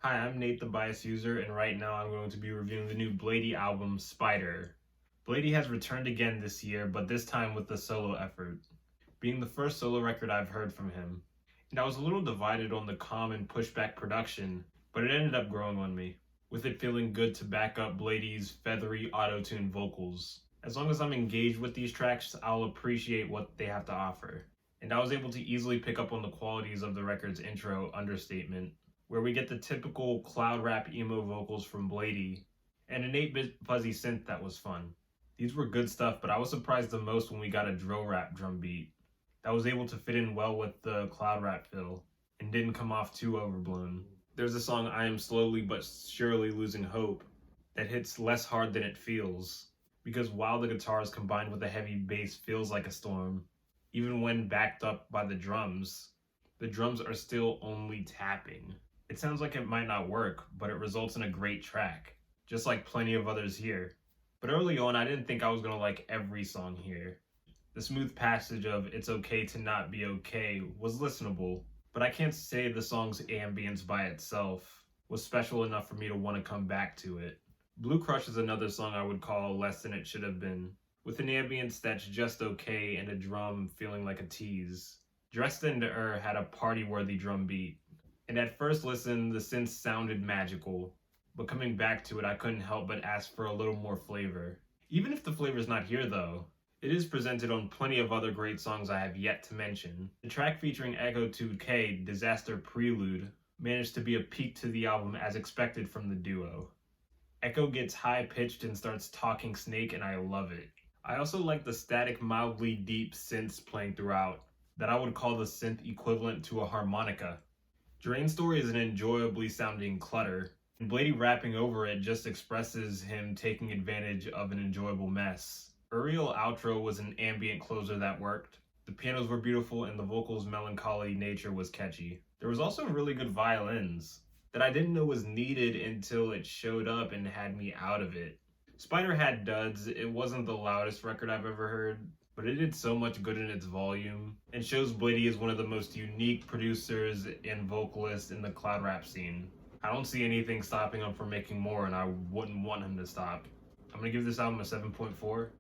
Hi, I'm Nate the Bias User, and right now I'm going to be reviewing the new Bladee album, Spiderr. Bladee has returned again this year, but this time with a solo effort, being the first solo record I've heard from him. And I was a little divided on the calm and pushback production, but it ended up growing on me, with it feeling good to back up Bladee's feathery auto-tune vocals. As long as I'm engaged with these tracks, I'll appreciate what they have to offer. And I was able to easily pick up on the qualities of the record's intro, Understatement, where we get the typical cloud rap emo vocals from Bladee, and an 8-bit fuzzy synth that was fun. These were good stuff, but I was surprised the most when we got a drill rap drum beat that was able to fit in well with the cloud rap fill and didn't come off too overblown. There's a song, I Am Slowly But Surely Losing Hope, that hits less hard than it feels, because while the guitars combined with the heavy bass feels like a storm, even when backed up by the drums are still only tapping. It sounds like it might not work, but it results in a great track, just like plenty of others here. But early on, I didn't think I was gonna like every song here. The smooth passage of It's Okay to Not Be Okay was listenable, but I can't say the song's ambience by itself was special enough for me to want to come back to it. Blue Crush is another song I would call less than it should have been, with an ambience that's just okay and a drum feeling like a tease. DRESDEN had a party-worthy drum beat, and at first listen, the synths sounded magical, but coming back to it, I couldn't help but ask for a little more flavor. Even if the flavor's not here though, it is presented on plenty of other great songs I have yet to mention. The track featuring Echo 2K, Disaster Prelude, managed to be a peak to the album as expected from the duo. Echo gets high-pitched and starts talking snake, and I love it. I also like the static, mildly deep synths playing throughout, that I would call the synth equivalent to a harmonica. Drain Story is an enjoyably sounding clutter, and Bladee rapping over it just expresses him taking advantage of an enjoyable mess. Uriel Outro was an ambient closer that worked. The pianos were beautiful and the vocals' melancholy nature was catchy. There was also really good violins that I didn't know was needed until it showed up and had me out of it. Spiderr had duds. It wasn't the loudest record I've ever heard, but it did so much good in its volume and shows Bladee is one of the most unique producers and vocalists in the cloud rap scene. I don't see anything stopping him from making more, and I wouldn't want him to stop. I'm gonna give this album a 7.4.